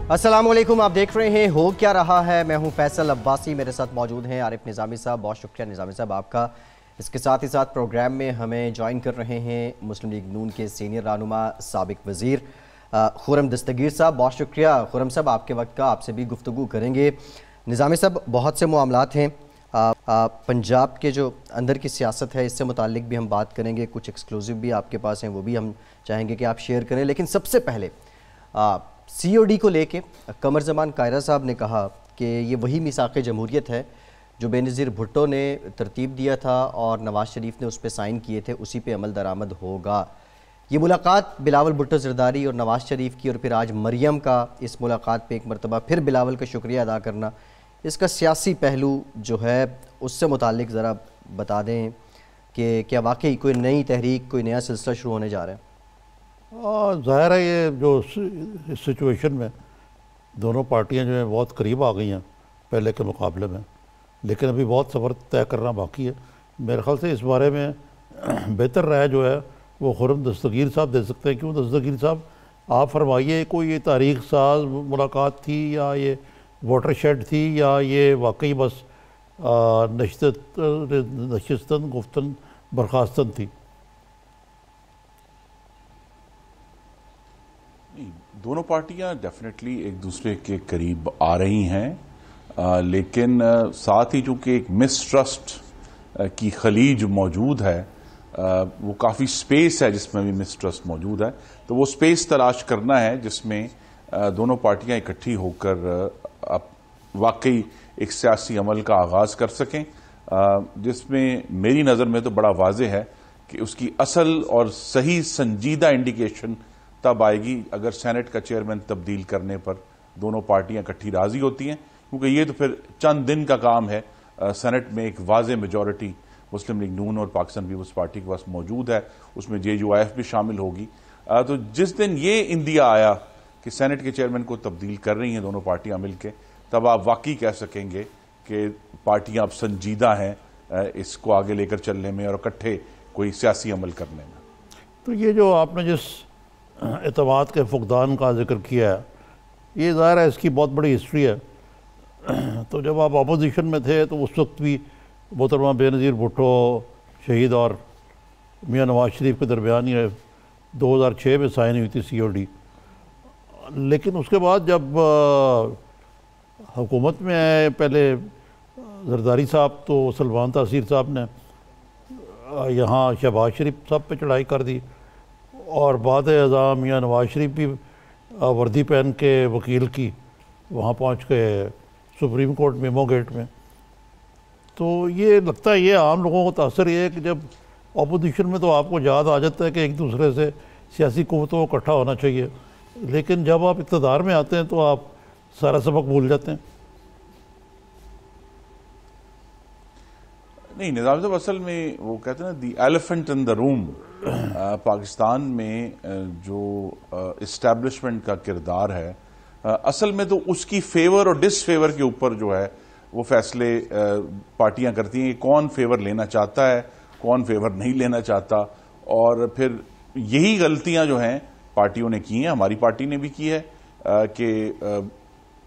अस्सलाम वालेकुम, आप देख रहे हैं हो क्या रहा है। मैं हूं फैसल अब्बासी, मेरे साथ मौजूद हैं आरिफ निज़ामी साहब। बहुत शुक्रिया निज़ामी साहब आपका। इसके साथ ही साथ प्रोग्राम में हमें ज्वाइन कर रहे हैं मुस्लिम लीग नून के सीनियर रहनुमा साबिक वज़ीर खुरम दस्तगीर साहब। बहुत शुक्रिया खुरम साहब आपके वक्त का। आपसे भी गुफ्तगू करेंगे। निज़ामी साहब, बहुत से मामलात हैं। पंजाब के जो अंदर की सियासत है इससे मुताल्लिक भी हम बात करेंगे। कुछ एक्सक्लूसिव भी आपके पास हैं, वो भी हम चाहेंगे कि आप शेयर करें। लेकिन सबसे पहले COD को लेके कमर जमान कायरा साहब ने कहा कि ये वही मिसाक़ जमहूरियत है जो बेनज़ीर भुट्टो ने तरतीब दिया था और नवाज़ शरीफ ने उस पर साइन किए थे, उसी पे अमल दरामद होगा। ये मुलाकात बिलावल भुट्टो ज़रदारी और नवाज़ शरीफ की, और फिर आज मरियम का इस मुलाकात पे एक मरतबा फिर बिलावल का शुक्रिया अदा करना, इसका सियासी पहलू जो है उससे मुताल्लिक ज़रा बता दें कि क्या वाकई कोई नई तहरीक, कोई नया सिलसिला शुरू होने जा रहा है? ज़ाहिर है ये जो इस सिचुएशन में दोनों पार्टियां जो हैं बहुत करीब आ गई हैं पहले के मुकाबले में, लेकिन अभी बहुत सफ़र तय करना बाकी है। मेरे ख्याल से इस बारे में बेहतर राय जो है वो खुरम दस्तगीर साहब दे सकते हैं। क्यों दस्तगीर साहब, आप फरमाइए, कोई ये तारीख साज मुलाकात थी या ये वाटर शेड थी या ये वाकई बस नशिस्तन गुफ्तन बर्खास्तन थी? दोनों पार्टियां डेफिनेटली एक दूसरे के करीब आ रही हैं, लेकिन साथ ही चूंकि एक मिसट्रस्ट की खलीज मौजूद है, वो काफ़ी स्पेस है जिसमें भी मिसट्रस्ट मौजूद है, तो वो स्पेस तलाश करना है जिसमें दोनों पार्टियां इकट्ठी होकर वाकई एक सियासी अमल का आगाज़ कर सकें, जिसमें मेरी नज़र में तो बड़ा वाज़ेह है कि उसकी असल और सही संजीदा इंडिकेशन तब आएगी अगर सेनेट का चेयरमैन तब्दील करने पर दोनों पार्टियां इकट्ठी राजी होती हैं, क्योंकि ये तो फिर चंद दिन का काम है। सेनेट में एक वाज़ेह मेजॉरिटी मुस्लिम लीग नून और पाकिस्तान पीपल्स पार्टी के पास मौजूद है, उसमें JUIF भी शामिल होगी। तो जिस दिन ये इंदिया आया कि सेनेट के चेयरमैन को तब्दील कर रही हैं दोनों पार्टियां मिलकर, तब आप वाकई कह सकेंगे कि पार्टियां अब संजीदा हैं इसको आगे लेकर चलने में और इकट्ठे कोई सियासी अमल करने में। तो ये जो आपने जिस एतमाद के फुकदान का जिक्र किया है, ये ज़ाहिर है इसकी बहुत बड़ी हिस्ट्री है। तो जब आप अपोजिशन में थे तो उस वक्त भी मोहतरमा बेनज़ीर भुट्टो शहीद और मियां नवाज शरीफ के दरमियान ये 2006 में साइन हुई थी COD। लेकिन उसके बाद जब हुकूमत में आए पहले जरदारी साहब, तो सलमान तासीर साहब ने यहाँ शहबाज शरीफ साहब पे चढ़ाई कर दी और बाद अज़ा मियां नवाज शरीफ भी वर्दी पहन के वकील की वहाँ पहुँच के सुप्रीम कोर्ट मेमो गेट में। तो ये लगता है ये आम लोगों को तासर ये है कि जब अपोजिशन में तो आपको याद आ जाता है कि एक दूसरे से सियासी क़ुव्वतों को इकट्ठा होना चाहिए, लेकिन जब आप इक़्तिदार में आते हैं तो आप सारा सबक भूल जाते हैं। नहीं निज़ाम साहब, असल में वो कहते हैं ना दी elephant in the room, Pakistan में जो इस्टेब्लिशमेंट का किरदार है, असल में तो उसकी फेवर और डिसफेवर के ऊपर जो है वो फैसले पार्टियां करती हैं कि कौन फेवर लेना चाहता है, कौन फेवर नहीं लेना चाहता। और फिर यही गलतियां जो हैं पार्टियों ने की हैं, हमारी पार्टी ने भी की है कि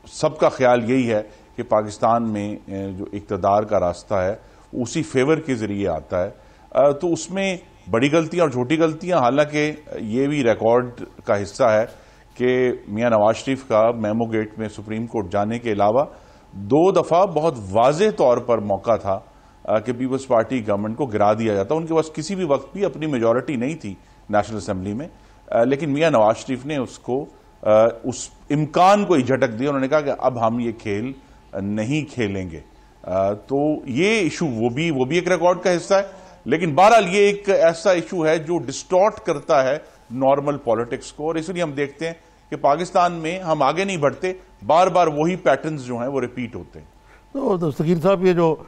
सबका ख्याल यही है कि पाकिस्तान में जो इक़्तिदार का रास्ता है उसी फेवर के जरिए आता है। तो उसमें बड़ी गलतियां और छोटी गलतियां, हालांकि ये भी रिकॉर्ड का हिस्सा है कि मियां नवाज शरीफ का मेमो गेट में सुप्रीम कोर्ट जाने के अलावा 2 दफ़ा बहुत वाज़ेह तौर पर मौका था कि पीपल्स पार्टी गवर्नमेंट को गिरा दिया जाता। उनके पास किसी भी वक्त भी अपनी मेजॉरिटी नहीं थी नेशनल असेंबली में, लेकिन मियां नवाज शरीफ ने उसको उस इम्कान को ही झटक दिया। उन्होंने कहा कि अब हम ये खेल नहीं खेलेंगे। तो ये इशू वो भी एक रिकॉर्ड का हिस्सा है, लेकिन बहरहाल ये एक ऐसा इशू है जो डिस्टॉर्ट करता है नॉर्मल पॉलिटिक्स को, और इसलिए हम देखते हैं कि पाकिस्तान में हम आगे नहीं बढ़ते, बार बार वही पैटर्न्स जो हैं वो रिपीट होते हैं। तो दस्तगीर साहब, ये जो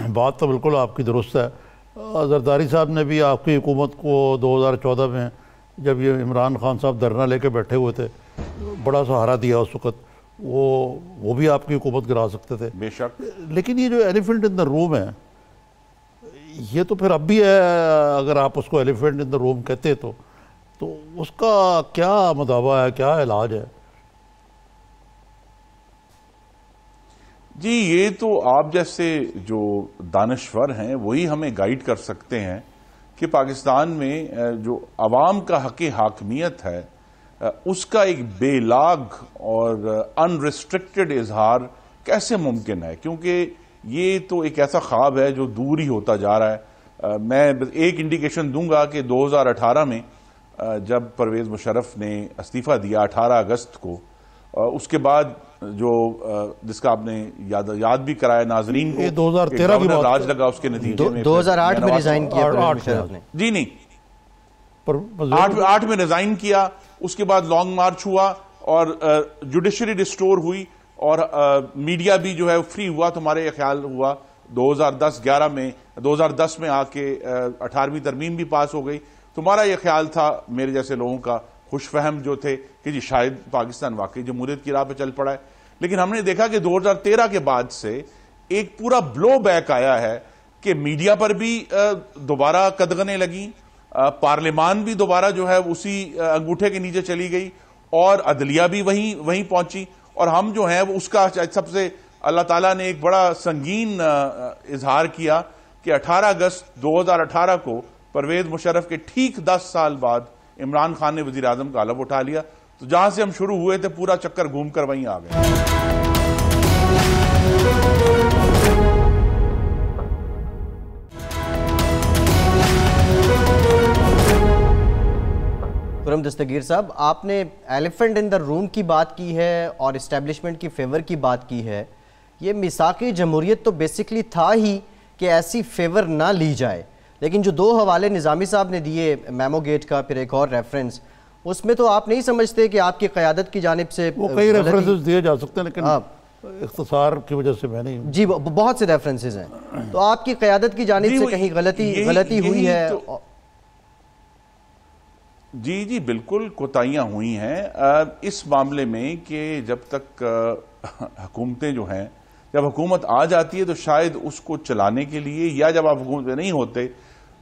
बात तो बिल्कुल आपकी दुरुस्त है। जरदारी साहब ने भी आपकी हुकूमत को 2014 में जब ये इमरान खान साहब धरना लेके बैठे हुए थे, बड़ा सहारा दिया उस वक़्त। वो भी आपकी हुकूमत गिरा सकते थे बेशक, लेकिन ये जो एलिफेंट इन द रूम है ये तो फिर अब भी है। अगर आप उसको एलिफेंट इन द रूम कहते तो उसका क्या मदावा है, क्या इलाज है? जी, ये तो आप जैसे जो दानश्वर हैं वही हमें गाइड कर सकते हैं कि पाकिस्तान में जो अवाम का हक़ हाकमियत है उसका एक बेलाग और अनरिस्ट्रिक्टेड इजहार कैसे मुमकिन है, क्योंकि ये तो एक ऐसा ख्वाब है जो दूर ही होता जा रहा है। मैं एक इंडिकेशन दूंगा कि 2018 में जब परवेज मुशर्रफ ने इस्तीफा दिया 18 अगस्त को, उसके बाद जो जिसका आपने याद भी कराया नाजरीन को, 2013 की बात राज लगा उसके नतीजे में 2008 में रिजाइन किया मुशर्रफ ने। जी नहीं, 8 में रिजाइन किया, उसके बाद लॉन्ग मार्च हुआ और जुडिशरी रिस्टोर हुई और मीडिया भी जो है फ्री हुआ। तुम्हारे ख्याल हुआ 2010-11 में, 2010 में आके 18वीं तरमीम भी पास हो गई। तुम्हारा यह ख्याल था, मेरे जैसे लोगों का खुशफहम जो थे, कि जी शायद पाकिस्तान वाकई जमहूरियत की राह पर चल पड़ा है। लेकिन हमने देखा कि 2013 के बाद से एक पूरा ब्लो बैक आया है कि मीडिया पर भी दोबारा कदगने लगी, पार्लियामान भी दोबारा जो है उसी अंगूठे के नीचे चली गई और अदलिया भी वहीं पहुंची। और हम जो है वो उसका सबसे अल्लाह ताला ने एक बड़ा संगीन इजहार किया कि 18 अगस्त 2018 को परवेज मुशर्रफ के ठीक 10 साल बाद इमरान खान ने वजीर आजम का अलग उठा लिया। तो जहां से हम शुरू हुए थे पूरा चक्कर घूमकर वहीं आ गए। खुर्रम दस्तगीर साहब, आपने एलिफेंट इन द रूम की बात की है और इस्टेब्लिशमेंट की फेवर की बात की है। ये मिसाक़ी जमहूरियत तो बेसिकली था ही कि ऐसी फेवर ना ली जाए, लेकिन जो 2 हवाले निज़ामी साहब ने दिए मेमो गेट का, फिर एक और रेफरेंस, उसमें तो आप नहीं समझते कि आपकी क़यादत की जानिब से वो कई रेफरेंसेस दिए जा सकते हैं, लेकिन इख्तिसार की वजह से मैं नहीं। जी, बहुत से रेफरेंसेस हैं, तो आपकी क़यादत की जानिब से कहीं गलती हुई है? तो जी बिल्कुल कोताहियां हुई हैं इस मामले में कि जब तक हुकूमतें जो हैं, जब हुकूमत आ जाती है तो शायद उसको चलाने के लिए, या जब आप हुकूमत में नहीं होते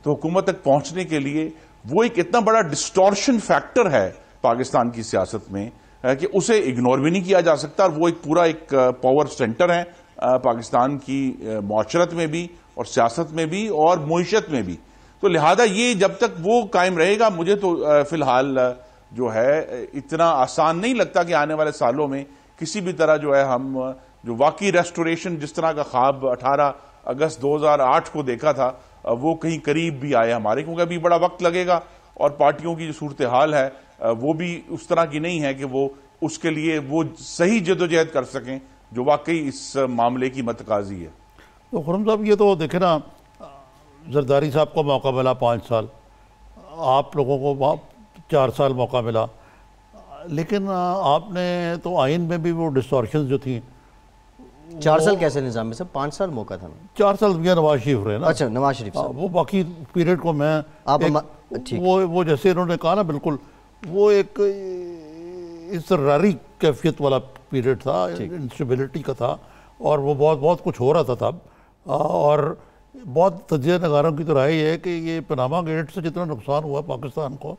तो हुकूमत तक पहुंचने के लिए वो एक इतना बड़ा डिस्टॉर्शन फैक्टर है पाकिस्तान की सियासत में कि उसे इग्नोर भी नहीं किया जा सकता। और वो एक पूरा एक पावर सेंटर है पाकिस्तान की मुआशरत में भी और सियासत में भी और मुईशत में भी। तो लिहाजा ये जब तक वो कायम रहेगा, मुझे तो फिलहाल जो है इतना आसान नहीं लगता कि आने वाले सालों में किसी भी तरह जो है हम जो वाकई रेस्टोरेशन जिस तरह का ख्वाब 18 अगस्त 2008 को देखा था वो कहीं करीब भी आए हमारे, क्योंकि अभी बड़ा वक्त लगेगा और पार्टियों की जो सूरत हाल है वो भी उस तरह की नहीं है कि वो उसके लिए वो सही जदोजहद कर सकें जो वाकई इस मामले की मतकाजी है। तो खुर्रम साहब, ये तो देखे ना, जरदारी साहब को मौका मिला 5 साल, आप लोगों को 4 साल मौका मिला, लेकिन आपने तो आइन में भी वो डिस्टॉर्शंस जो थी। 4 साल कैसे निज़ाम में सब 5 साल मौका था? 4 साल भैया नवाज शरीफ रहे ना। अच्छा, नवाज शरीफ साहब। वो बाकी पीरियड को मैं ठीक। वो जैसे इन्होंने कहा ना, बिल्कुल वो एक इसरारी कैफियत वाला पीरियड था, इंस्टेबिलिटी का था, और वो बहुत कुछ हो रहा था तब। और बहुत तजिया नगारों की तो राय है कि ये पनामा गेट से जितना नुकसान हुआ पाकिस्तान को,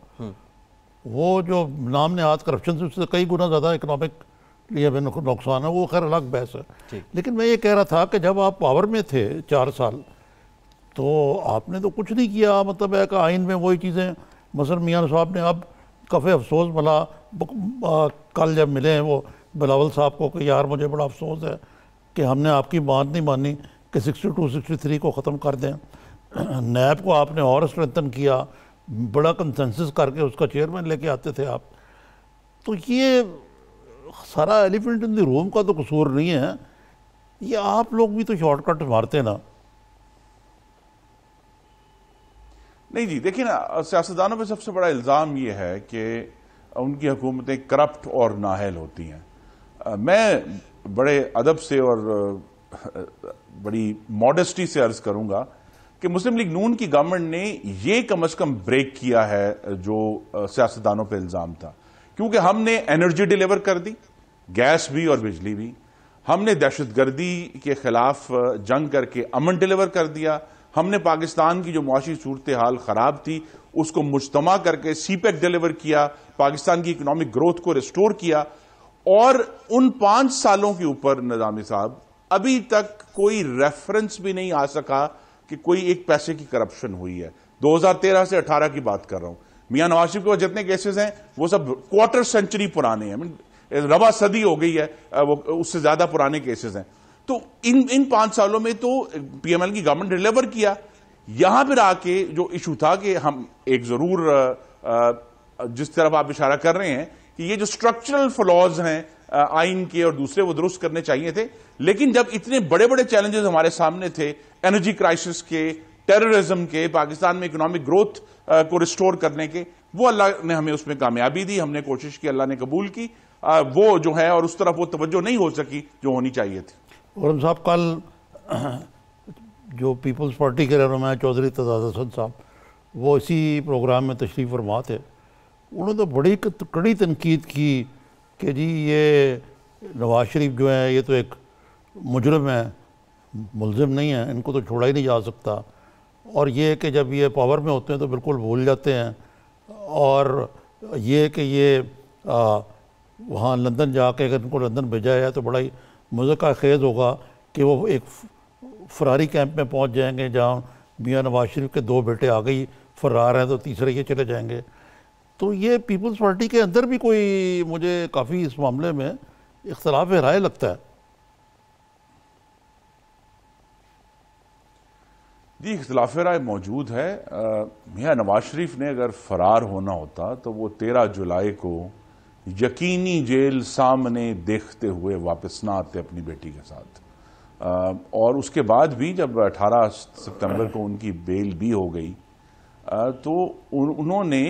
वो जो नाम नहाद करप्शन से उससे कई गुना ज़्यादा इकनॉमिक लिए भी नुकसान है, वो खैर अलग बहस है। लेकिन मैं ये कह रहा था कि जब आप पावर में थे 4 साल, तो आपने तो कुछ नहीं किया। मतलब है कि आइन में वही चीज़ें, मसलन मियां साहब ने अब काफ़ी अफसोस मिला कल जब मिले हैं वो बिलावल साहब को कि यार मुझे बड़ा अफसोस है कि हमने आपकी बात नहीं मानी कि 62-63 को ख़त्म कर दें। नैब को आपने और स्ट्रेंथन किया, बड़ा कंसेंसस करके उसका चेयरमैन लेके आते थे आप। तो ये सारा एलिफेंट इन द रूम का तो कसूर नहीं है, ये आप लोग भी तो शॉर्टकट मारते ना। नहीं जी, देखिए ना, सियासतदानों पे सबसे बड़ा इल्ज़ाम ये है कि उनकी हुकूमतें करप्ट और नाअहल होती हैं। मैं बड़े अदब से और बड़ी मॉडेस्टी से अर्ज करूंगा कि मुस्लिम लीग नून की गवर्नमेंट ने ये कम अज कम ब्रेक किया है जो सियासतदानों पे इल्जाम था, क्योंकि हमने एनर्जी डिलीवर कर दी, गैस भी और बिजली भी। हमने दहशतगर्दी के खिलाफ जंग करके अमन डिलीवर कर दिया। हमने पाकिस्तान की जो मुआशी सूरत हाल खराब थी उसको मुज्तमा करके सीपेक डिलीवर किया, पाकिस्तान की इकोनॉमिक ग्रोथ को रिस्टोर किया। और उन 5 सालों के ऊपर निजामी साहब अभी तक कोई रेफरेंस भी नहीं आ सका कि कोई एक पैसे की करप्शन हुई है। 2013 से 18 की बात कर रहा हूं। मियां नवाज शरीफ के जितने केसेस हैं वो सब क्वार्टर सेंचुरी पुराने हैं, रबा सदी हो गई है, वो उससे ज्यादा पुराने केसेस हैं। तो इन 5 सालों में तो पीएमएल की गवर्नमेंट डिलीवर किया। यहां पर आके जो इशू था कि हम एक जरूर जिस तरफ आप इशारा कर रहे हैं कि ये जो स्ट्रक्चरल फ्लॉज हैं आइन के और दूसरे, वो दुरुस्त करने चाहिए थे। लेकिन जब इतने बड़े बड़े चैलेंजेस हमारे सामने थे, एनर्जी क्राइसिस के, टेररिज्म के, पाकिस्तान में इकोनॉमिक ग्रोथ को रिस्टोर करने के, वो अल्लाह ने हमें उसमें कामयाबी दी, हमने कोशिश की, अल्लाह ने कबूल की। वो जो है और उस तरफ वो तवज्जो नहीं हो सकी जो होनी चाहिए थी। और हम साहब कल जो पीपल्स पार्टी के रहनुमा चौधरी तजाद हसन साहब, वो इसी प्रोग्राम में तशरीफ़ फरमा थे। उन्होंने तो बड़ी कड़ी तनकीद की कि जी ये नवाज शरीफ जो है ये तो एक मुजरिम है, मुलजिम नहीं है, इनको तो छोड़ा ही नहीं जा सकता। और ये कि जब ये पावर में होते हैं तो बिल्कुल भूल जाते हैं। और ये कि ये वहाँ लंदन जाके अगर इनको लंदन भेजा है तो बड़ा ही मज़े का खेज़ होगा कि वो एक फरारी कैंप में पहुँच जाएंगे जहाँ मियां नवाज शरीफ के 2 बेटे आ गई फरार हैं, तो तीसरे ये चले जाएंगे। तो ये पीपल्स पार्टी के अंदर भी कोई मुझे काफ़ी इस मामले में इख्तलाफ राय लगता है। जी, इख्तलाफ राय मौजूद है। मियां नवाज शरीफ ने अगर फरार होना होता तो वो 13 जुलाई को यकीनी जेल सामने देखते हुए वापस ना आते अपनी बेटी के साथ। और उसके बाद भी जब 18 सितंबर को उनकी बेल भी हो गई तो उन्होंने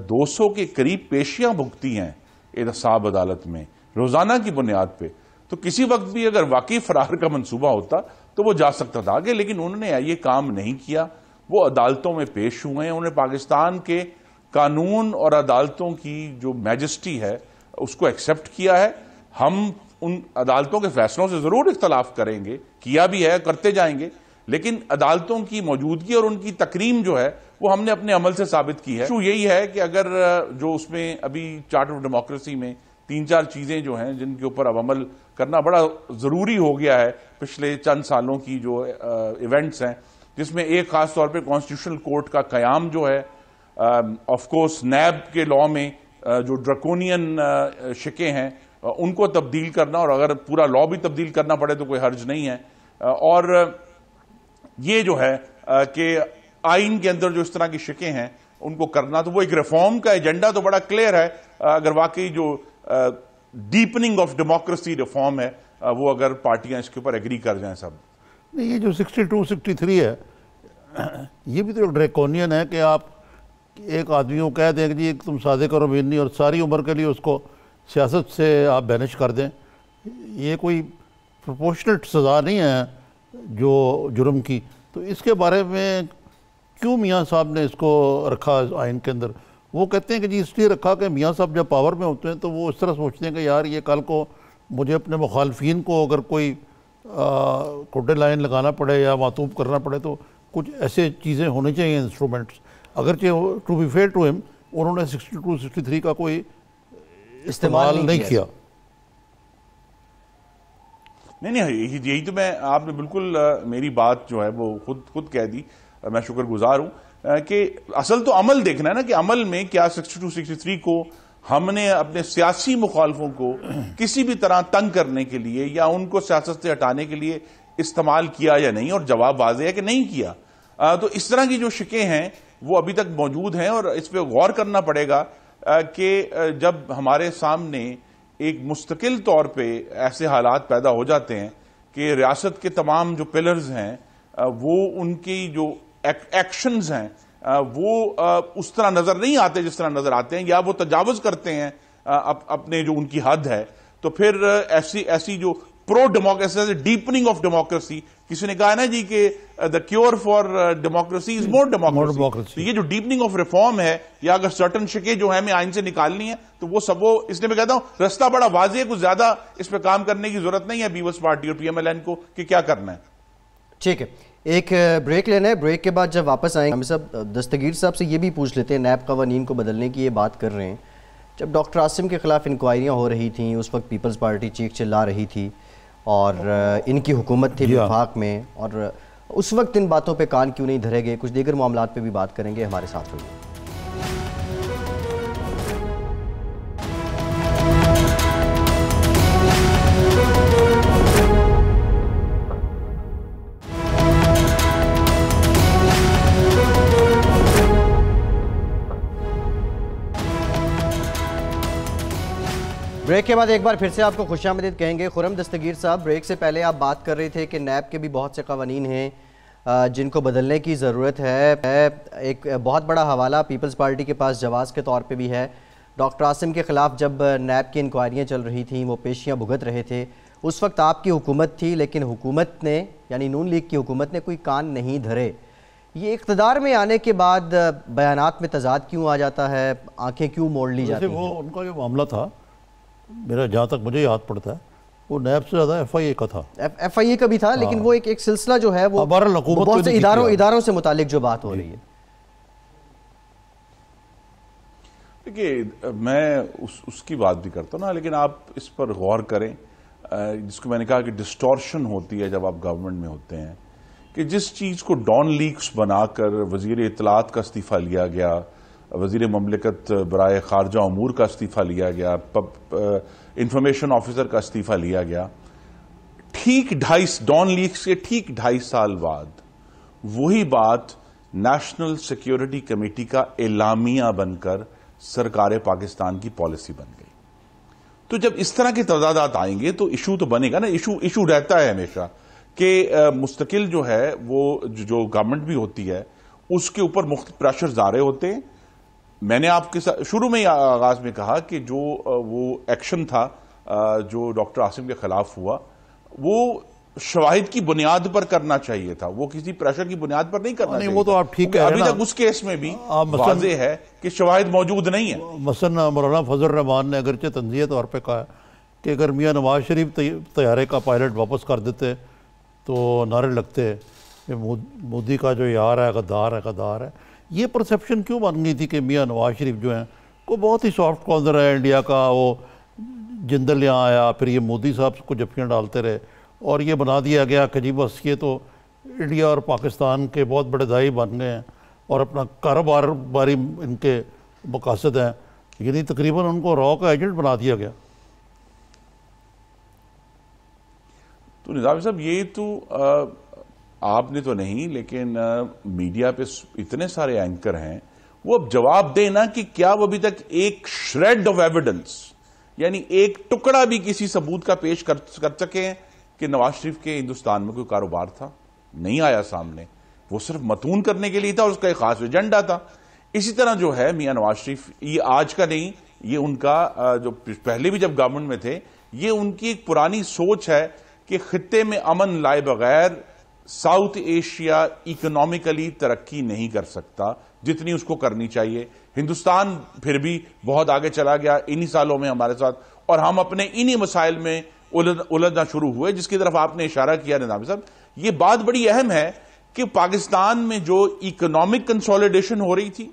200 के करीब पेशियां भुगती हैं एहतसाब अदालत में रोजाना की बुनियाद पे। तो किसी वक्त भी अगर वाकई फरार का मंसूबा होता तो वो जा सकता था आगे, लेकिन उन्होंने ये काम नहीं किया। वो अदालतों में पेश हुए हैं, उन्होंने पाकिस्तान के कानून और अदालतों की जो मैजेस्टी है उसको एक्सेप्ट किया है। हम उन अदालतों के फैसलों से जरूर इख्तलाफ करेंगे, किया भी है, करते जाएंगे, लेकिन अदालतों की मौजूदगी और उनकी तकरीम जो है वो हमने अपने अमल से साबित की है। इशू यही है कि अगर जो उसमें अभी चार्टर ऑफ डेमोक्रेसी में 3-4 चीजें जो हैं जिनके ऊपर अब अमल करना बड़ा जरूरी हो गया है पिछले चंद सालों की जो इवेंट्स हैं, जिसमें एक खास तौर पे कॉन्स्टिट्यूशनल कोर्ट का कयाम जो है, ऑफ कोर्स नैब के लॉ में जो ड्रकोनियन शिकें हैं उनको तब्दील करना, और अगर पूरा लॉ भी तब्दील करना पड़े तो कोई हर्ज नहीं है। और ये जो है कि आइन के अंदर जो इस तरह की शिकें हैं उनको करना, तो वो एक रिफॉर्म का एजेंडा तो बड़ा क्लियर है। अगर वाकई जो डीपनिंग ऑफ डेमोक्रेसी रिफॉर्म है वो अगर पार्टियां इसके ऊपर एग्री कर जाएं सब। नहीं, ये जो 62-63 है ये भी तो एक ड्रैकोनियन है कि आप एक आदमी को कह दें कि जी तुम सादे करो नहीं, और सारी उम्र के लिए उसको सियासत से आप बैनिश कर दें। ये कोई प्रोपोर्शनेट सज़ा नहीं है जो जुर्म की। तो इसके बारे में क्यों मियां साहब ने इसको रखा आइन के अंदर? वो कहते हैं कि जी इसलिए रखा कि मियां साहब जब पावर में होते हैं तो वो इस तरह सोचते हैं कि यार ये कल को मुझे अपने मुखालफिन को अगर कोई कोटे लाइन लगाना पड़े या मातूब करना पड़े तो कुछ ऐसे चीज़ें होनी चाहिए, इंस्ट्रूमेंट्स। अगरचे to be fair to him उन्होंने 62-63 का कोई इस्तेमाल नहीं किया। नहीं, यही तो मैं, आपने बिल्कुल मेरी बात जो है वो खुद कह दी। मैं शुक्रगुजार हूं कि असल तो अमल देखना है ना, कि अमल में क्या 62-63 को हमने अपने सियासी मुखालफों को किसी भी तरह तंग करने के लिए या उनको सियासत से हटाने के लिए इस्तेमाल किया या नहीं, और जवाब वाज़ेह है कि नहीं किया। तो इस तरह की जो शिकें हैं वो अभी तक मौजूद हैं, और इस पर गौर करना पड़ेगा कि जब हमारे सामने एक मुस्तकिल तौर पे ऐसे हालात पैदा हो जाते हैं कि रियासत के तमाम जो पिलर्स हैं वो उनकी जो एक्शंस हैं वो उस तरह नजर नहीं आते जिस तरह नजर आते हैं, या वो तजावुज करते हैं अपने जो उनकी हद है, तो फिर ऐसी जो pro democracy, deepening of democracy, किसी ने कहा है ना जी कि the cure for democracy is more democracy. तो ये जो डीपनिंग ऑफ रिफॉर्म है, या अगर सर्टन शिकें जो है हमें आइन से निकालनी है तो वो सब, वो इसलिए मैं कहता हूं रास्ता बड़ा वाज़ेह है, कुछ ज्यादा इस पर काम करने की जरूरत नहीं है पीपल्स पार्टी और पीएमएलएन को कि क्या करना है। ठीक है, एक ब्रेक लेना है। ब्रेक के बाद जब वापस आएंगे हम सब दस्तगीर साहब से ये भी पूछ लेते हैं, नैब कवानीन को बदलने की ये बात कर रहे हैं। जब डॉक्टर आसिम के खिलाफ इंक्वायरियाँ हो रही थी उस वक्त पीपल्स पार्टी चीख चिल्ला रही थी, और इनकी हुकूमत थी विफाक में, और उस वक्त इन बातों पे कान क्यों नहीं धरे गए। कुछ दीगर मामलात पे भी बात करेंगे, हमारे साथ रहिए। ब्रेक के बाद एक बार फिर से आपको खुशामदीद कहेंगे। खुर्रम दस्तगीर साहब, ब्रेक से पहले आप बात कर रहे थे कि नैब के भी बहुत से कवानीन हैं जिनको बदलने की ज़रूरत है। एक बहुत बड़ा हवाला पीपल्स पार्टी के पास जवाज़ के तौर पे भी है। डॉक्टर आसिम के ख़िलाफ़ जब नैब की इंक्वायरियाँ चल रही थी, वो पेशियाँ भुगत रहे थे, उस वक्त आपकी हुकूमत थी, लेकिन हुकूमत ने, यानी नून लीग की हुकूमत ने कोई कान नहीं धरे। ये इक़्तिदार में आने के बाद बयानात में तज़ाद क्यों आ जाता है, आँखें क्यों मोड़ ली जाती हैं? वो उनका जो मामला था, मेरा जहाँ तक मुझे याद पड़ता है, वो नैब से ज़्यादा FIA का था। FIA का भी था, लेकिन वो एक सिलसिला जो है वो बहुत से इदारों से मुतालिक जो बात हो रही है। देखिए, मैं उसकी बात भी करता हूँ ना, लेकिन आप इस पर गौर करें, जिसको मैंने कहा कि डिस्टॉर्शन होती है जब आप गवर्नमेंट में होते हैं, कि जिस चीज़ को डॉन लीक्स बनाकर वज़ीर इत्तलात का इस्तीफ़ा लिया गया, वज़ीर ममलिकत बराए खारजा अमूर का इस्तीफ़ा लिया गया, इंफॉर्मेशन ऑफिसर का इस्तीफ़ा लिया गया, ठीक डॉन लीक्स के ठीक 2.5 साल बाद वही बात नेशनल सिक्योरिटी कमेटी का एलामिया बनकर सरकार पाकिस्तान की पॉलिसी बन गई। तो जब इस तरह के तजादात आएंगे तो इशू तो बनेगा ना। इशू रहता है हमेशा कि मुस्तकिल जो है वो जो गवर्नमेंट भी होती है उसके ऊपर मुख्तलिफ प्रेशर्स आ रहे होते हैं। मैंने आपके साथ शुरू में ही आगाज में कहा कि जो वो एक्शन था जो डॉक्टर आसिम के खिलाफ हुआ, वो शवाहिद की बुनियाद पर करना चाहिए था, वो किसी प्रेशर की बुनियाद पर नहीं करना चाहिए। वो तो आप ठीक है, अभी तक उस केस में भी वाज़ेह है कि शवाहिद मौजूद नहीं है। मसलन मौलाना फजल रहमान ने अगरचे तंज़िये तौर पर कहा कि अगर मियाँ नवाज शरीफ तैयारे का पायलट वापस कर देते तो नारे लगते कि मोदी का जो यार है गद्दार है, गद्दार है। ये परसेप्शन क्यों बन गई थी कि मियाँ नवाज शरीफ जो हैं को बहुत ही सॉफ्ट कॉर्नर है इंडिया का, वो जिंदल यहाँ आया, फिर ये मोदी साहब को जफ्फियाँ डालते रहे और ये बना दिया गया कि जी बस ये तो इंडिया और पाकिस्तान के बहुत बड़े दाई बन गए हैं और अपना कारोबार बारी इनके मकासद हैं, यानी तकरीबन उनको रॉ का एजेंट बना दिया गया। तो निज़ामी साहब, ये तो आपने तो नहीं, लेकिन मीडिया पे इतने सारे एंकर हैं, वो अब जवाब दें ना कि क्या वो अभी तक एक श्रेड ऑफ एविडेंस, यानी एक टुकड़ा भी किसी सबूत का पेश कर सके हैं कि नवाज शरीफ के हिंदुस्तान में कोई कारोबार था? नहीं आया सामने। वो सिर्फ मतून करने के लिए था, उसका एक खास एजेंडा था। इसी तरह जो है मियां नवाज शरीफ, ये आज का नहीं, ये उनका जो पहले भी जब गवर्नमेंट में थे, ये उनकी एक पुरानी सोच है कि खित्ते में अमन लाए बगैर साउथ एशिया इकोनॉमिकली तरक्की नहीं कर सकता जितनी उसको करनी चाहिए। हिंदुस्तान फिर भी बहुत आगे चला गया इन्हीं सालों में हमारे साथ, और हम अपने इन्हीं मसाइल में उलझना शुरू हुए, जिसकी तरफ आपने इशारा किया निज़ामी साहब। ये बात बड़ी अहम है कि पाकिस्तान में जो इकोनॉमिक कंसोलिडेशन हो रही थी,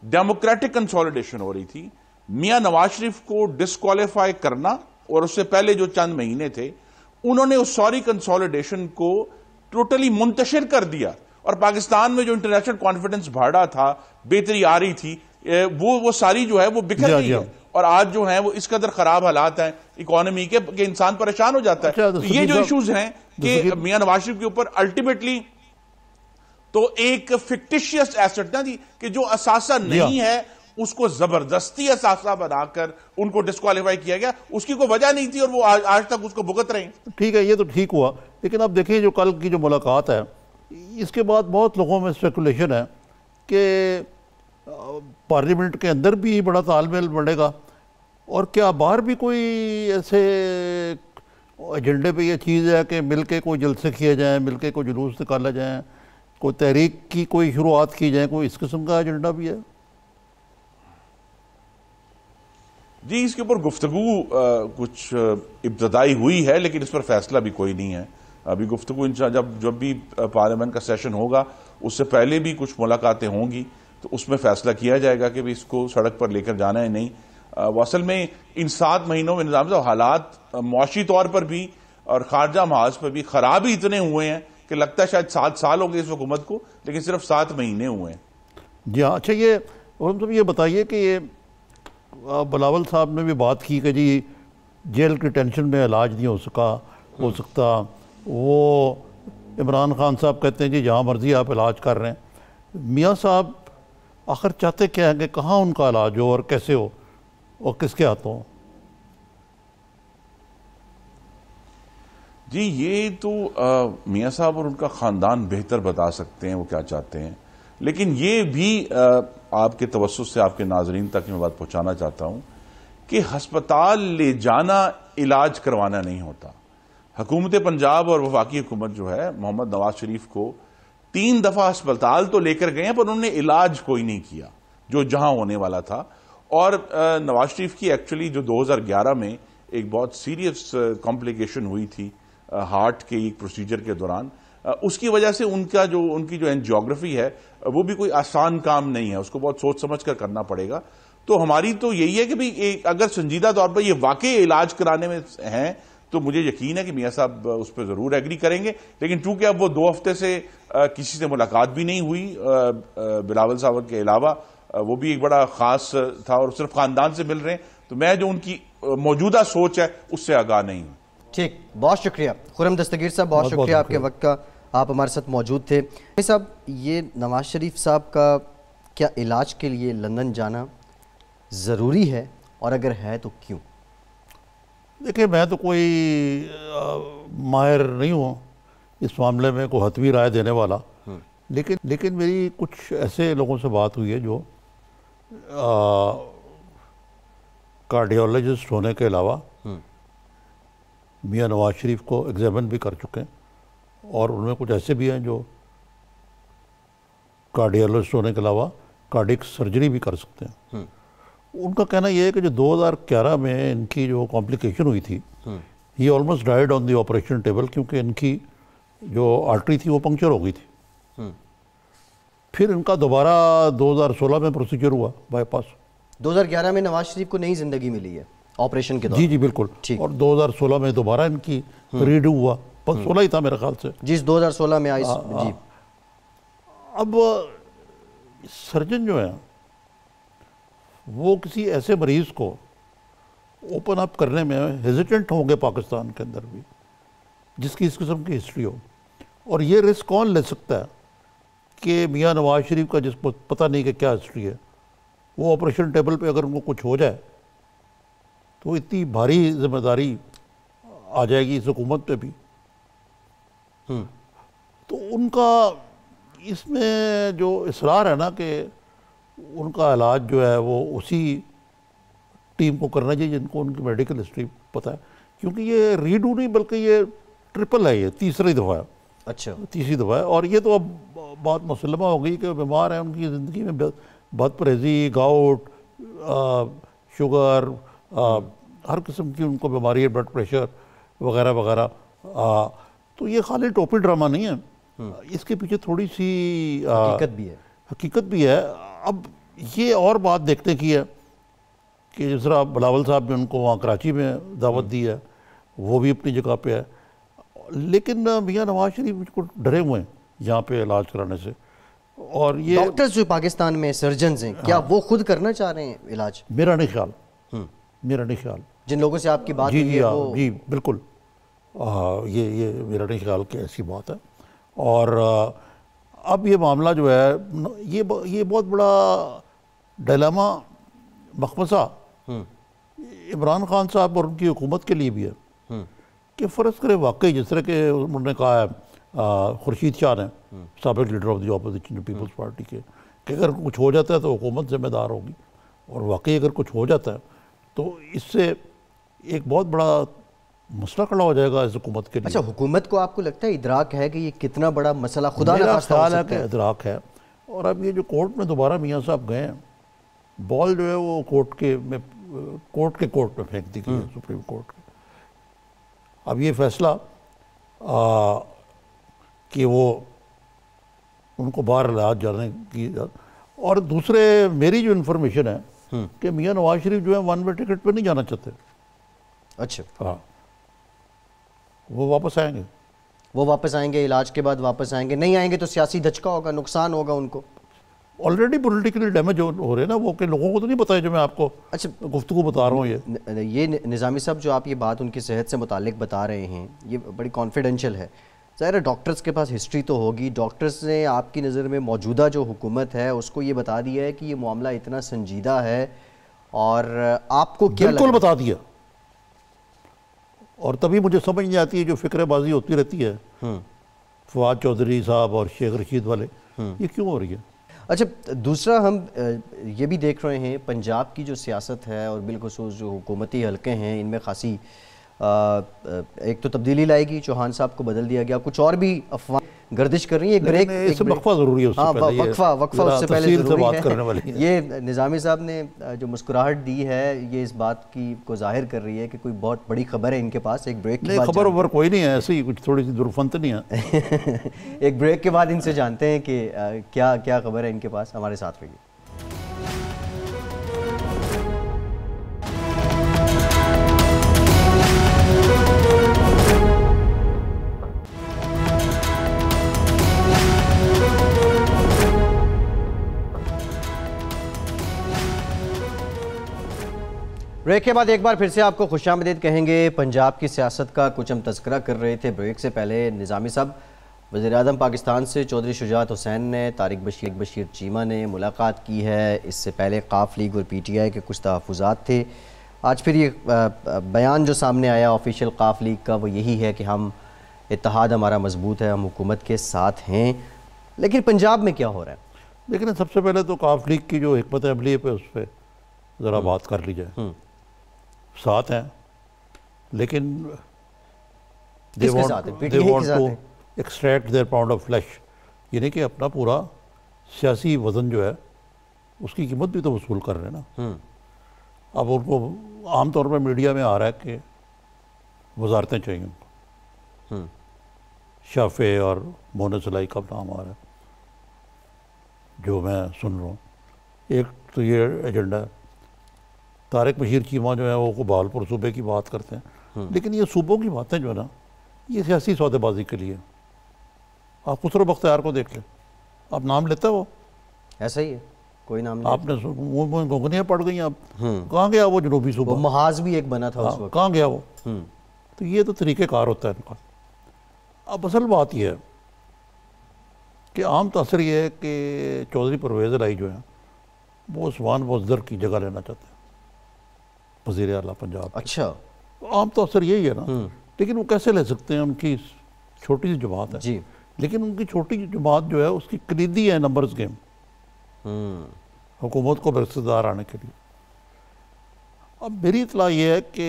डेमोक्रेटिक कंसोलिडेशन हो रही थी, मियां नवाज शरीफ को डिस्क्वालीफाई करना और उससे पहले जो चंद महीने थे, उन्होंने उस सारी कंसोलिडेशन को टोटली मुंतशिर कर दिया और पाकिस्तान में जो इंटरनेशनल कॉन्फिडेंस बढ़ा था, बेहतरी आ रही थी, वो सारी जो है वो बिखर गई है। और आज जो है वो इस कदर खराब हालात हैं इकोनॉमी के इंसान परेशान हो जाता है। तो ये जो इश्यूज हैं कि मियां नवाज शरीफ के ऊपर अल्टीमेटली तो एक फिक्टिशियस एसेट ना जी, कि जो असासा नहीं है उसको जबरदस्ती असासा बनाकर उनको डिस्क्वालीफाई किया गया, उसकी कोई वजह नहीं थी और वो आज तक उसको भुगत रहे हैं। ठीक है, ये तो ठीक हुआ, लेकिन अब देखिए जो कल की जो मुलाकात है, इसके बाद बहुत लोगों में स्पेकुलेशन है कि पार्लियामेंट के अंदर भी बड़ा तालमेल बढ़ेगा और क्या बाहर भी कोई ऐसे एजेंडे पे ये चीज़ है कि मिलके कोई जलसे किए जाएं, मिलके कोई जुलूस निकाला जाए, कोई तहरीक की कोई शुरुआत की जाए, कोई इस किस्म का एजेंडा भी है? जी, इसके ऊपर गुफ्तगू कुछ इब्तदाई हुई है, लेकिन इस पर फैसला भी कोई नहीं है अभी। गुफ्तगू जब भी पार्लियामेंट का सेशन होगा उससे पहले भी कुछ मुलाकातें होंगी, तो उसमें फैसला किया जाएगा कि भी इसको सड़क पर लेकर जाना है नहीं। वो असल में इन 7 महीनों में निज़ाम साहब हालात मुआशी तौर पर भी और खारजा महाज पर भी खराब ही इतने हुए हैं कि लगता है शायद 7 साल हो गए इस हुकूमत को, लेकिन सिर्फ 7 महीने हुए हैं। जी हाँ। अच्छा, ये और मतलब ये बताइए कि ये बिलावल साहब ने भी बात की कि जी जेल की टेंशन में इलाज नहीं हो सकता। वो इमरान खान साहब कहते हैं जी जहाँ मर्जी आप इलाज कर रहे हैं। मियाँ साहब आखिर चाहते क्या है कि कहाँ उनका इलाज हो और कैसे हो और किसके हाथों हो? जी ये तो मियाँ साहब और उनका ख़ानदान बेहतर बता सकते हैं वो क्या चाहते हैं, लेकिन ये भी आपके तवज्जुह से आपके नाजरीन तक मैं बात पहुँचाना चाहता हूँ कि हस्पताल ले जाना इलाज करवाना नहीं होता। हुकूमत पंजाब और वफाकी हुकूमत जो है मोहम्मद नवाज शरीफ को 3 दफ़ा अस्पताल तो लेकर गए हैं, पर उन्होंने इलाज कोई नहीं किया जो जहां होने वाला था। और नवाज शरीफ की एक्चुअली जो 2011 में एक बहुत सीरियस कॉम्प्लिकेशन हुई थी हार्ट के एक प्रोसीजर के दौरान, उसकी वजह से उनकी जो एंजियोग्राफी है वो भी कोई आसान काम नहीं है, उसको बहुत सोच समझ कर करना पड़ेगा। तो हमारी तो यही है कि भाई अगर संजीदा तौर पर ये वाकई इलाज कराने में हैं तो मुझे यकीन है कि मियाँ साहब उस पर जरूर एग्री करेंगे। लेकिन चूंकि अब वो 2 हफ्ते से किसी से मुलाकात भी नहीं हुई बिलावल साहब के अलावा, वो भी एक बड़ा खास था और सिर्फ खानदान से मिल रहे हैं, तो मैं जो उनकी मौजूदा सोच है उससे आगाह नहीं हूं। ठीक, बहुत शुक्रिया खुर्रम दस्तगीर साहब, बहुत शुक्रिया आपके वक्त का, आप हमारे साथ मौजूद थे। साहब, ये नवाज शरीफ साहब का क्या इलाज के लिए लंदन जाना ज़रूरी है, और अगर है तो क्यों? देखिए, मैं तो कोई माहिर नहीं हूँ इस मामले में, कोई हतमी राय देने वाला, लेकिन मेरी कुछ ऐसे लोगों से बात हुई है जो कार्डियोलॉजिस्ट होने के अलावा मियाँ नवाज शरीफ को एग्जामिन भी कर चुके हैं, और उनमें कुछ ऐसे भी हैं जो कार्डियोलॉजिस्ट होने के अलावा कार्डियक सर्जरी भी कर सकते हैं। उनका कहना यह है कि जो 2011 में इनकी जो कॉम्प्लिकेशन हुई थी, ये almost died on the operation table, क्योंकि इनकी जो आर्टरी थी वो पंक्चर हो गई थी। फिर इनका दोबारा 2016 में प्रोसीजर हुआ बाईपास। 2011 में नवाज शरीफ को नई जिंदगी मिली है ऑपरेशन के दौरान। जी जी बिल्कुल, और 2016 में दोबारा इनकी रीडू हुआ, 16 ही था मेरे ख्याल से। जी 2016 में आई जी। अब सर्जन जो है वो किसी ऐसे मरीज को ओपन अप करने में हेजिटेंट होंगे पाकिस्तान के अंदर भी, जिसकी इस किस्म की हिस्ट्री हो, और ये रिस्क कौन ले सकता है कि मियाँ नवाज शरीफ का, जिसको पता नहीं कि क्या हिस्ट्री है, वो ऑपरेशन टेबल पे अगर उनको कुछ हो जाए तो इतनी भारी जिम्मेदारी आ जाएगी इस हुकूमत पे भी। तो उनका इसमें जो इसरार है ना कि उनका इलाज जो है वो उसी टीम को करना चाहिए जिनको उनकी मेडिकल हिस्ट्री पता है, क्योंकि ये रीडू नहीं बल्कि ये ट्रिपल है, ये तीसरी दफ़ा है। अच्छा, तीसरी दफ़ा है, और ये तो अब बात मुसलमा हो गई कि बीमार है, उनकी ज़िंदगी में बदपरहेज़ी, गाउट, शुगर, हर किस्म की उनको बीमारी है, ब्लड प्रेशर वगैरह वगैरह। तो ये खाली टोपी ड्रामा नहीं है, इसके पीछे थोड़ी सी हकीकत भी है। अब ये और बात देखने की है कि जिस तरह बिलावल साहब ने उनको वहाँ कराची में दावत दी है, वो भी अपनी जगह पे है, लेकिन मियाँ नवाज शरीफ को डरे हुए हैं यहाँ पे इलाज कराने से। और ये डॉक्टर्स जो पाकिस्तान में सर्जन्स हैं, क्या वो खुद करना चाह रहे हैं इलाज? मेरा नहीं ख्याल जिन लोगों से आपकी बात जी हुई जी है वो... जी बिल्कुल, ये मेरा नहीं ख्याल कि ऐसी बात है। और अब ये मामला जो है ये बहुत बड़ा डिलेमा, मखमसा इमरान खान साहब और उनकी हुकूमत के लिए भी है कि फ़र्ज़ करें वाकई जिस तरह के उन्होंने कहा है खुर्शीद शाह ने, साबिक leader of the opposition Peoples Party के, कि अगर कुछ हो जाता है तो हुकूमत जिम्मेदार होगी, और वाकई अगर कुछ हो जाता है तो इससे एक बहुत बड़ा मसला खड़ा हो जाएगा इस हुकूमत के लिए। अच्छा, हुकूमत को आपको लगता है इदराक है कि ये कितना बड़ा मसला खुदा मेरा ख्याल है कि इदराक है। और अब ये जो कोर्ट में दोबारा मियाँ साहब गए हैं, बॉल जो है वो कोर्ट में फेंक दी गई है, सुप्रीम कोर्ट के। अब ये फैसला कि वो उनको बाहर इलाज जाने की, और दूसरे मेरी जो इन्फॉर्मेशन है कि मियाँ नवाज शरीफ जो है 1 वे टिकट पे नहीं जाना चाहते। अच्छा, हाँ, वो वापस आएंगे। वो वापस आएंगे, इलाज के बाद वापस आएंगे, नहीं आएंगे तो सियासी धचका होगा, नुकसान होगा उनको। ऑलरेडी पॉलिटिकली डैमेज हो रहे हैं ना वो, कि लोगों को तो नहीं पता है जो मैं आपको अच्छा गुफ्तगू बता रहा हूँ। ये निज़ामी साहब जो आप ये बात उनकी सेहत से मुतालिक बता रहे हैं, ये बड़ी कॉन्फिडेंशियल है। ज़ाहिर है डॉक्टर्स के पास हिस्ट्री तो होगी, डॉक्टर्स ने आपकी नज़र में मौजूदा जो हुकूमत है उसको ये बता दिया है कि ये मामला इतना संजीदा है, और आपको क्या बिल्कुल बता दिया। और तभी मुझे समझ नहीं आती है जो फिक्रबाजी होती रहती है फवाद चौधरी साहब और शेख रशीद वाले, ये क्यों हो रही है। अच्छा, दूसरा हम ये भी देख रहे हैं पंजाब की जो सियासत है और बिलखुसूस जो हुकूमती हलके हैं इनमें खासी एक तो तब्दीली लाएगी, चौहान साहब को बदल दिया गया, कुछ और भी अफवाह गर्दिश कर रही है। एक ब्रेक, वक्फा जरूरी है, हाँ वक्फा उससे पहले जरूरी बात है। करने वाली है। ये निज़ामी साहब ने जो मुस्कुराहट दी है ये इस बात की को जाहिर कर रही है कि कोई बहुत बड़ी खबर है इनके पास। एक ब्रेक के बाद खबर वबर कोई नहीं है, ऐसे ही कुछ थोड़ी सी दुर्फंत नहीं है। एक ब्रेक के बाद इनसे जानते हैं कि क्या क्या खबर है इनके पास। हमारे साथ रहिए। ब्रेक के बाद एक बार फिर से आपको खुशामदीद कहेंगे। पंजाब की सियासत का कुछ हम तज़किरा कर रहे थे ब्रेक से पहले। निज़ामी साहब, वज़ीर-ए-आज़म पाकिस्तान से चौधरी शुजाअत हुसैन ने तारिक बशीर चीमा ने मुलाकात की है। इससे पहले काफ लीग और PTI के कुछ तहफ़्फ़ुज़ात थे। आज फिर ये बयान जो सामने आया ऑफिशियल काफ लीग का वो यही है कि हम इत्तेहाद हमारा मजबूत है, हम हुकूमत के साथ हैं। लेकिन पंजाब में क्या हो रहा है? लेकिन सबसे पहले तो काफ लीग की जो हिकमत अमली पे उस पर ज़रा बात कर ली जाए। साथ हैं लेकिन they want to extract their pound of flesh, यानी कि अपना पूरा सियासी वजन जो है उसकी कीमत भी तो वसूल कर रहे हैं ना। अब उनको आमतौर पर मीडिया में आ रहा है कि वजारतें चाहिए उनको, शाफे और मोहन सलाई का नाम आ रहा है जो मैं सुन रहा हूँ। एक तो ये एजेंडा है। तारिक बशीर चीमा जो है वो बहालपुर सूबे की बात करते हैं, लेकिन ये सूबों की बातें जो है ना ये सियासी सौदेबाजी के लिए। आप खुसरो बख्तियार को देख लें, आप नाम लेते हो, ऐसा ही है, कोई नाम नहीं। आपने घुंघनियाँ पड़ गई। आप कहाँ गया वो जनूबी सूबा, महाज भी एक बना था उस वक्त, कहाँ गया वो। तो ये तो तरीक़ेकार होता है इनका। अब असल बात यह है कि आम तसर ये है कि चौधरी परवेज़ इलाही जो है वो उस्मान बुज़दर की जगह लेना चाहते हैं वज़ीर आला पंजाब। अच्छा, आम तो असर यही है ना। लेकिन वो कैसे ले सकते हैं, उनकी छोटी सी जमात है जी, लेकिन उनकी छोटी जमात जो है उसकी कलीदी है नंबर्स गेम हुकूमत को बरकतदार आने के लिए। अब मेरी इतला ये है कि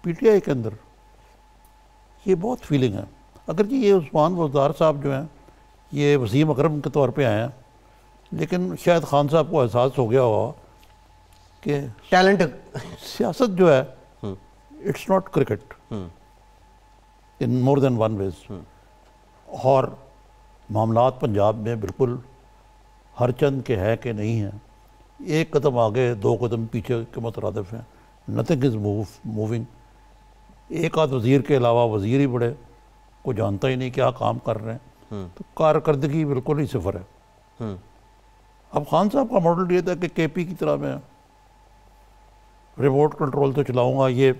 PTI के अंदर ये बहुत फीलिंग है। अगर जी ये उस्मान बुज़दार साहब जो हैं ये वसीम अकरम के तौर पे आए हैं, लेकिन शायद खान साहब को एहसास हो गया होगा कि टैलेंट सियासत जो है it's not cricket in more than one ways. और मामलात पंजाब में बिल्कुल हर चंद के हैं कि नहीं हैं, एक कदम आगे दो कदम पीछे के मुतरादिफ हैं। Nothing is moving. एक आध वज़ीर के अलावा वज़ीर ही बड़े को जानता ही नहीं क्या काम कर रहे हैं, तो कारकर्दगी बिल्कुल ही सिफर है। अब खान साहब का मॉडल ये था कि KP की तरह मैं रिमोट कंट्रोल तो चलाऊंगा। ये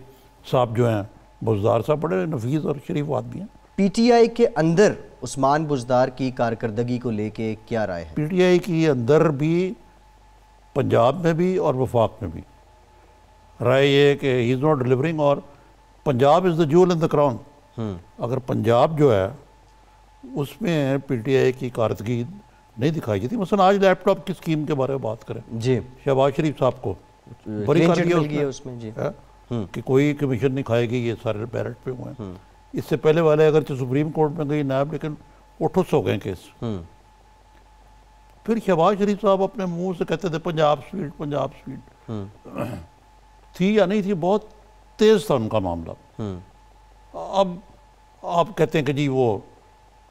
साहब जो हैं बुज़दार साहब बड़े नफीस और शरीफ आदमी हैं। PTI के अंदर उस्मान बुज़दार की कारकर्दगी को लेके क्या राय है? PTI की अंदर भी, पंजाब में भी और वफाक में भी राय ये है कि ही इज़ नॉट डिलीवरिंग। और Punjab is the jewel in the crown. अगर पंजाब जो है उसमें PTI की कारकर्दगी नहीं दिखाई जाती। मसलन आज लैपटॉप की स्कीम के बारे में बात करें जी, शहबाज शरीफ साहब को बड़ी कर दिया उसमें जी कि कोई कमीशन नहीं खाएगी, ये सारे बैलेट पे हुए हैं। इससे पहले वाले अगर तो सुप्रीम कोर्ट में गई नायब, लेकिन वो ठुस हो गए केस। फिर शहबाज शरीफ साहब अपने मुंह से कहते थे पंजाब स्वीट, पंजाब स्वीट थी या नहीं थी, बहुत तेज था उनका मामला। अब आप कहते हैं कि जी वो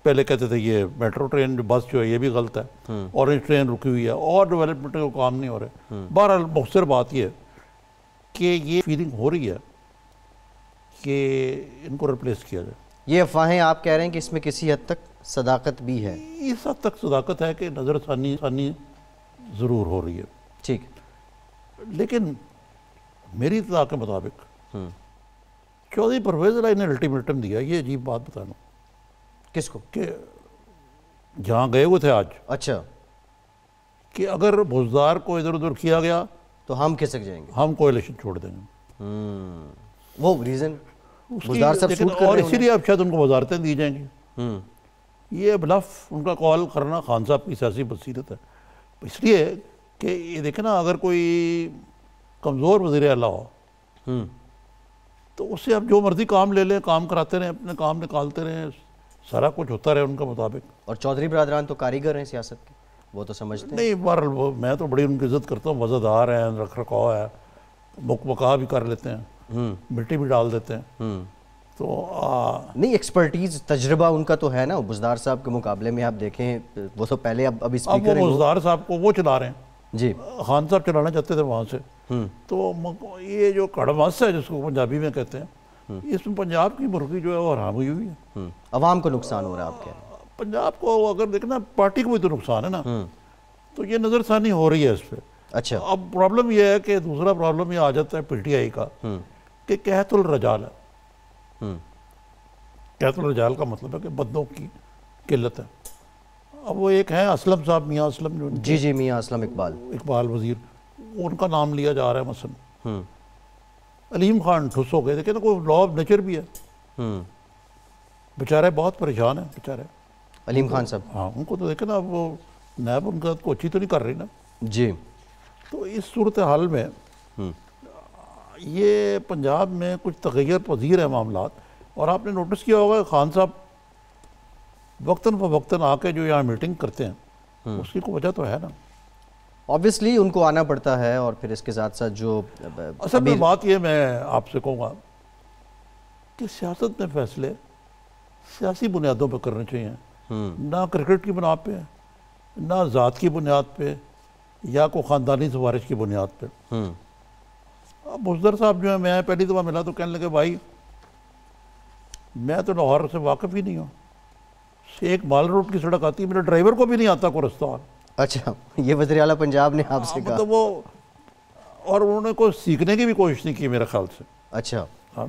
पहले कहते थे ये मेट्रो ट्रेन बस जो है ये भी गलत है, ऑरेंज ट्रेन रुकी हुई है और डेवलपमेंट का काम नहीं हो रहा है। बहरहाल मुख्तर बात ये कि ये फीलिंग हो रही है कि इनको रिप्लेस किया जाए। ये अफवाहें आप कह रहे हैं कि इसमें किसी हद तक सदाकत भी है? इस हद तक सदाकत है कि नज़रसानी ज़रूर हो रही है, ठीक, लेकिन मेरी इत्तला के मुताबिक चौधरी परवेज़ इलाही ने अल्टीमेटम दिया। ये अजीब बात बता दूँ किसको? कि जहाँ गए हुए थे आज, अच्छा, कि अगर बुज़दार को इधर उधर किया गया तो हम खिसक जाएंगे, हम कोalition छोड़ देंगे। वो रीजन उसकी- लेकिन और इसीलिए अब शायद उनको वजारतें दी जाएंगी। ये ब्लफ उनका कॉल करना खान साहब की सियासी बसीरत है, इसलिए कि ये देखें ना, अगर कोई कमज़ोर वज़ीर आला हो तो उससे आप जो मर्जी काम ले लें, काम कराते रहें, अपने काम निकालते रहें, सारा कुछ होता रहे उनका मुताबिक। और चौधरी बरादरान तो कारीगर हैं सियासत के, वो तो समझते हैं। नहीं, बहरहाल वो मैं तो बड़ी उनकी इज्जत करता हूँ, वज़ादार हैं, रख रखाव है, मुकबका भी कर लेते हैं, मिट्टी भी डाल देते हैं। तो नहीं, एक्सपर्टीज तजर्बा उनका तो है ना, बुज़दार साहब के मुकाबले में आप देखें, वो तो पहले अब वो स्पीकर हैं बुज़दार साहब को वो चला रहे हैं जी। खान साहब चलाना चाहते थे वहाँ से। तो ये जो कड़मस है जिसको पंजाबी में कहते हैं, इसमें पंजाब की मुर्गी जो है वो हराम हुई हुई है। अवाम को नुकसान हो रहा है आप कह रहे हैं? पंजाब को अगर देखना, पार्टी को भी तो नुकसान है ना, तो ये नज़रसानी हो रही है इस पर। अच्छा, अब प्रॉब्लम ये है कि दूसरा प्रॉब्लम ये आ जाता है पीटीआई का कि कहतुल रजाल है। कहतुल रजाल का मतलब है कि बंदों की किल्लत है। अब वो एक है असलम साहब, मियाँ असलम, जो जी जी, मियाँ असलम इकबाल वजीर, उनका नाम लिया जा रहा है मसलन। अलीम खान ठुस हो गए, देखे ना, कोई लॉ ऑफ नेचर भी है, बेचारे बहुत परेशान है बेचारे अलीम खान साहब। हाँ, उनको तो देखे ना, वो नैब उनका को अच्छी तो नहीं कर रही ना जी। तो इस सूरत हाल में ये पंजाब में कुछ तगैर पजीर है मामलात। और आपने नोटिस किया होगा खान साहब वक्तन फ़वक्तन आके जो यहाँ मीटिंग करते हैं, उसकी कोई वजह तो है ना। ऑब्वियसली उनको आना पड़ता है, और फिर इसके साथ साथ जो असल में बात ये मैं आपसे कहूँगा कि सियासत में फैसले सियासी बुनियादों पर करने चाहिए, ना क्रिकेट की बुनियाद पे, ना ज़ात की बुनियाद पे, या को ख़ानदानी सवारिश की बुनियाद पे। अब बुज़दार साहब जो है, मैं पहली दफ़ा मिला तो कहने लगे, भाई मैं तो लाहौर से वाकिफ़ ही नहीं हूँ, एक माल रोड की सड़क आती है, मेरे ड्राइवर को भी नहीं आता कोई रास्ता। अच्छा, ये वज़ीर आला पंजाब ने आपसे कहा? मतलब वो, और उन्होंने कोई सीखने की भी कोशिश नहीं की मेरे ख्याल से। अच्छा, हाँ,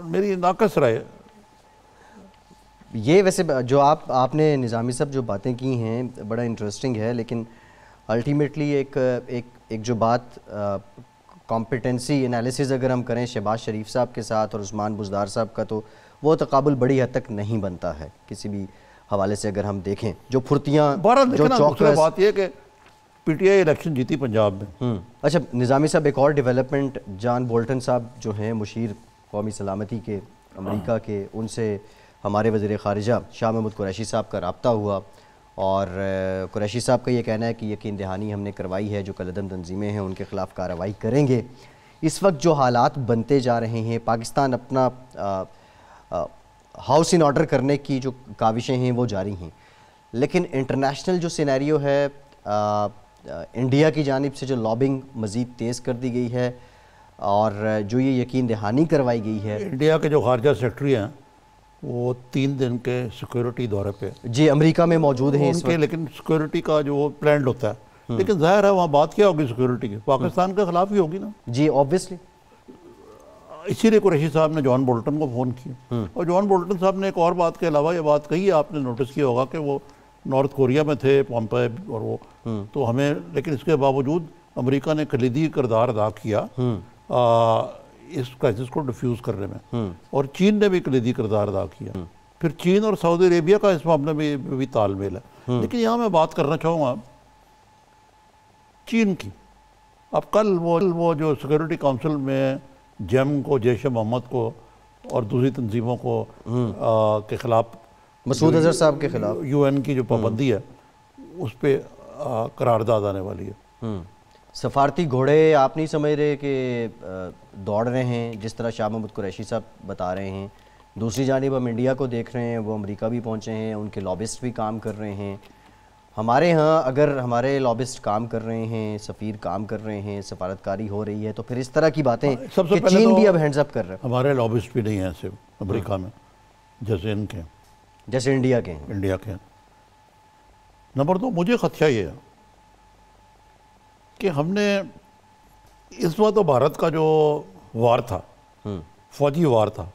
मेरी नाकस राय। ये वैसे जो आपने निज़ामी साहब जो बातें की हैं बड़ा इंटरेस्टिंग है, लेकिन अल्टीमेटली एक जो बात कॉम्पिटेंसी एनालिसिस अगर हम करें शहबाज शरीफ साहब के साथ और उस्मान बुज़दार साहब का, तो वो तकाबुल बड़ी हद तक नहीं बनता है किसी भी हवाले से। अगर हम देखें जो फुर्तियाँ, जो चौकस, बात यह कि पीटीआई इलेक्शन जीती पंजाब में। अच्छा निज़ामी साहब, एक और डेवलपमेंट, जॉन बोल्टन साहब जो हैं मुशीर कौमी सलामती के अमेरिका के, उनसे हमारे वज़ीर ख़ारिजा शाह महमूद कुरैशी साहब का रब्ता हुआ, और कुरैशी साहब का ये कहना है कि यकीन दहानी हमने करवाई है, जो कलदम तंजीमें हैं उनके ख़िलाफ़ कार्रवाई करेंगे। इस वक्त जो हालात बनते जा रहे हैं, पाकिस्तान अपना हाउस इन ऑर्डर करने की जो काविशें हैं वो जारी हैं, लेकिन इंटरनेशनल जो सिनेरियो है, इंडिया की जानिब से जो लॉबिंग मज़ीद तेज़ कर दी गई है और जो ये यकीन दहानी करवाई गई है। इंडिया के जो खारजा सेक्रेटरी हैं वो 3 दिन के सिक्योरिटी दौरे पे जी अमेरिका में मौजूद हैं उनके, लेकिन सिक्योरिटी का जो प्लान होता है, लेकिन जाहिर है वहाँ बात क्या होगी सिक्योरिटी की, पाकिस्तान के खिलाफ ही होगी ना। जी ऑब्वियसली, इसीलिए कुरैशी साहब ने जॉन बोल्टन को फ़ोन किया, और जॉन बोल्टन साहब ने एक और बात के अलावा ये बात कही है, आपने नोटिस किया होगा कि वो नॉर्थ कोरिया में थे, पोम्पे, और वो तो हमें, लेकिन इसके बावजूद अमेरिका ने कलीदी किरदार अदा किया इस क्राइसिस को डिफ्यूज़ करने में, और चीन ने भी कलीदी किरदार अदा किया। फिर चीन और सऊदी अरेबिया का इस मामले में भी तालमेल है। लेकिन यहाँ मैं बात करना चाहूँगा चीन की। अब कल वो जो सिक्योरिटी काउंसिल में जेम को, जैश मोहम्मद को और दूसरी तंजीमों को के ख़िलाफ़, मसूद अजहर साहब के ख़िलाफ़ UN की जो पाबंदी है उस पर करारदाद आने वाली है। सफारती घोड़े आप नहीं समझ रहे कि दौड़ रहे हैं, जिस तरह शाह महमूद कुरैशी साहब बता रहे हैं। दूसरी जानिब हम इंडिया को देख रहे हैं, वो अमेरिका भी पहुंचे हैं, उनके लॉबिस्ट भी काम कर रहे हैं, हमारे यहाँ अगर हमारे लॉबिस्ट काम कर रहे हैं, सफ़ीर काम कर रहे हैं, सफारतकारी हो रही है, तो फिर इस तरह की बातें सबसे कि पहले चीन तो भी अब हैंड्स अप कर रहा है, हमारे लॉबिस्ट भी नहीं हैं ऐसे अमेरिका में जैसे इनके, जैसे इंडिया के हैं। इंडिया के। नंबर 2, मुझे खदशा ये है कि हमने इस बार तो भारत का जो वार था, फौजी वार था,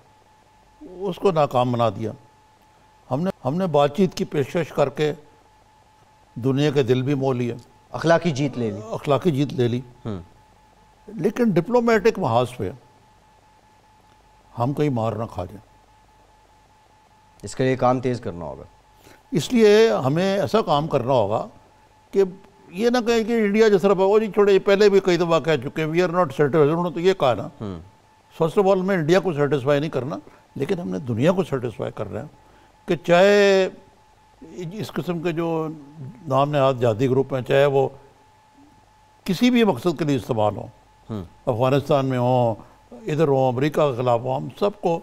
उसको नाकाम बना दिया। हमने बातचीत की पेशकश करके दुनिया के दिल भी मोह लिए, अखलाकी जीत ले ली। अखलाकी जीत ले ली, लेकिन डिप्लोमेटिक महाज पे हम कहीं मार ना खा जाए, इसके लिए काम तेज़ करना होगा। इसलिए हमें ऐसा काम करना होगा कि ये ना कहें कि इंडिया जिस तरह वो जी छोड़े, पहले भी कई दफ़ा कह चुके हैं वी आर नॉट सेटिस्फाइड। उन्होंने तो ये कहा ना, फर्स्ट ऑफ ऑल हमें इंडिया को सेटिस्फाई नहीं करना, लेकिन हमने दुनिया को सेटिस्फाई करना है कि चाहे इस किस्म के जो नाम नहाद जिहादी ग्रुप हैं, चाहे वो किसी भी मकसद के लिए इस्तेमाल हो, अफ़गानिस्तान में हो, इधर हो, अमेरिका के ख़िलाफ़ हो, हम सबको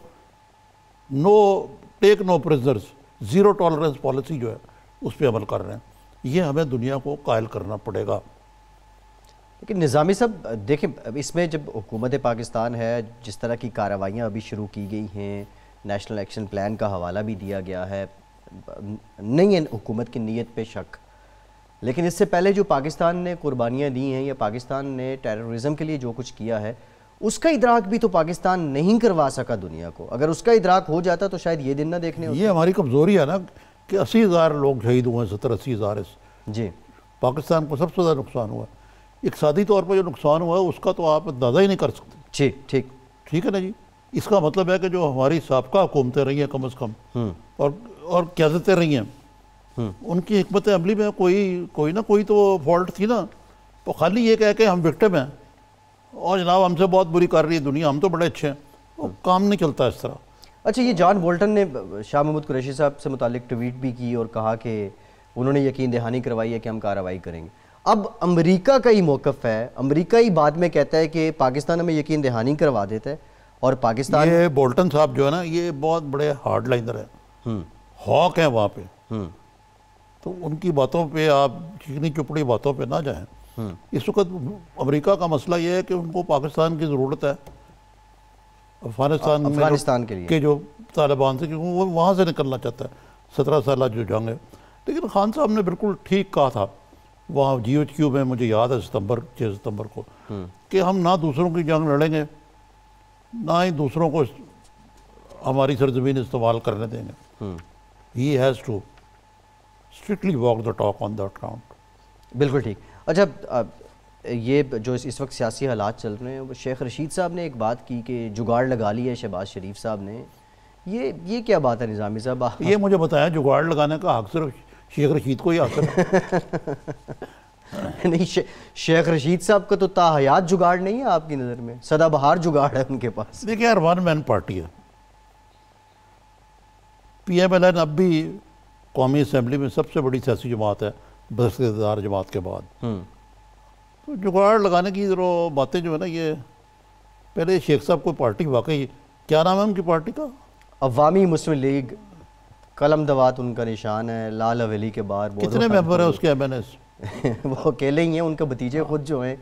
take no prisoners, zero tolerance policy जो है उस पर अमल कर रहे हैं। ये हमें दुनिया को कायल करना पड़ेगा। लेकिन निज़ामी साहब देखें, इसमें जब हुकूमत पाकिस्तान है, जिस तरह की कार्रवाइयाँ अभी शुरू की गई हैं, नेशनल एक्शन प्लान का हवाला भी दिया गया है, नहीं है हुकूमत की नीयत पे शक, लेकिन इससे पहले जो पाकिस्तान ने कुर्बानियाँ दी हैं या पाकिस्तान ने टेररिज्म के लिए जो कुछ किया है, उसका इदराक भी तो पाकिस्तान नहीं करवा सका दुनिया को। अगर उसका इदराक हो जाता तो शायद ये दिन ना देखने होते। ये हमारी कमज़ोरी है ना कि 80,000 लोग शहीद हुए, 70-80,000 जी। पाकिस्तान को सबसे ज़्यादा नुकसान हुआ। इक़्तिसादी तौर पर जो नुकसान हुआ है उसका तो आप अंदाज़ा ही नहीं कर सकते। ठीक है ना जी। इसका मतलब है कि जो हमारी साबका हुकूमतें रही हैं कम अज़ कम और क़यादतें रही हैं, उनकी हिकमत अमली में कोई ना कोई तो फॉल्ट थी ना। तो खाली ये कह के हम विक्टिम हैं और जनाब हमसे बहुत बुरी कर रही है दुनिया, हम तो बड़े अच्छे हैं, वो काम नहीं चलता इस तरह। अच्छा, ये जॉन बोल्टन ने शाह महमूद कुरैशी साहब से मुतालिक ट्वीट भी की और कहा कि उन्होंने यकीन दहानी करवाई है कि हम कार्रवाई करेंगे। अब अमेरिका का ही मौक़िफ़ है, अमेरिका ही बाद में कहता है कि पाकिस्तान हमें यकीन दहानी करवा देता है और पाकिस्तान। ये बोल्टन साहब जो है ना, ये बहुत बड़े हार्ड लाइनर है, हॉक है वहाँ पे, तो उनकी बातों पे आप चिकनी चुपड़ी बातों पे ना जाएं। इस वक्त अमेरिका का मसला ये है कि उनको पाकिस्तान की ज़रूरत है अफगानिस्तान के जो तालिबान से, क्योंकि वो वहाँ से निकलना चाहता है, 17 साल जो जंग है। लेकिन खान साहब ने बिल्कुल ठीक कहा था वहाँ GHQ में, मुझे याद है 6 सितंबर को, कि हम ना दूसरों की जंग लड़ेंगे ना ही दूसरों को हमारी सरजमीन इस्तेमाल करने देंगे। He has to strictly walk the talk on that count. बिल्कुल ठीक। अच्छा, ये जो इस वक्त सियासी हालात चल रहे हैं, शेख रशीद साहब ने एक बात की कि जुगाड़ लगा लिया है शहबाज शरीफ साहब ने, ये क्या बात है निज़ामी साहब? ये मुझे बताया जुगाड़ लगाने का हक सिर्फ शेख रशीद को ही हासिल है। नहीं, शेख रशीद साहब का तो ताहयात जुगाड़ नहीं है आपकी नज़र में? सदाबहार जुगाड़ है उनके पास। देखिए यार, वन मैन पार्टी है PMLN, अब भी कौमी असम्बली में सबसे बड़ी सियासी जमात है बरसदार जमात के बाद। तो जुगाड़ लगाने की जो बातें जो है ना, ये पहले शेख साहब को पार्टी, वाकई क्या नाम है उनकी पार्टी का? अवामी मुस्लिम लीग, कलम दवात उनका निशान है, लाल हवेली के बाहर। कितने मेंबर है उसके MNS? वो अकेले ही हैं, उनके भतीजे खुद जो हैं,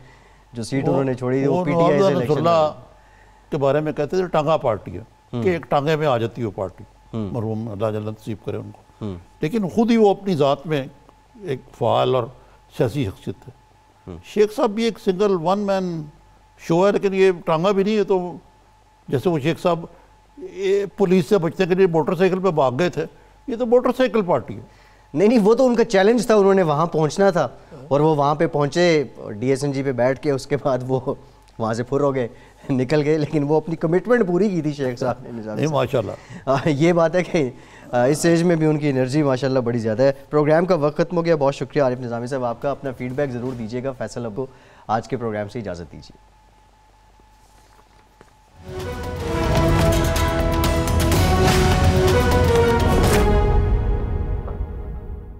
जो सीट उन्होंने छोड़ी वो PTI से इलेक्शन के बारे में कहते थे टांगा पार्टी है, कि एक टांगे में आ जाती है वो पार्टी, मरहूम अल्लाह जन्नत नसीब करे उनको। लेकिन खुद ही वो अपनी ज़ात में एक फ़ाल और सियासी शख्सियत है। शेख साहब भी एक सिंगल वन मैन शो है, लेकिन ये टांगा भी नहीं है। तो जैसे वो शेख साहब पुलिस से बचने के लिए मोटरसाइकिल पे भाग गए थे, ये तो मोटरसाइकिल पार्टी है। नहीं, वो तो उनका चैलेंज था, उन्होंने वहाँ पहुँचना था और वो वहाँ पे पहुँचे, DSNG पे बैठ के उसके बाद वो वहाँ से फुर हो गए, निकल गए। लेकिन वो अपनी कमिटमेंट पूरी की थी शेख साहब ने। माशाल्लाह, ये बात है कि इस एज में भी उनकी एनर्जी माशाल्लाह बड़ी ज़्यादा है। प्रोग्राम का वक्त खत्म हो गया। बहुत शुक्रिया आरिफ निज़ामी साहब आपका। अपना फीडबैक ज़रूर दीजिएगा। फैसल अब को आज के प्रोग्राम से इजाज़त दीजिए।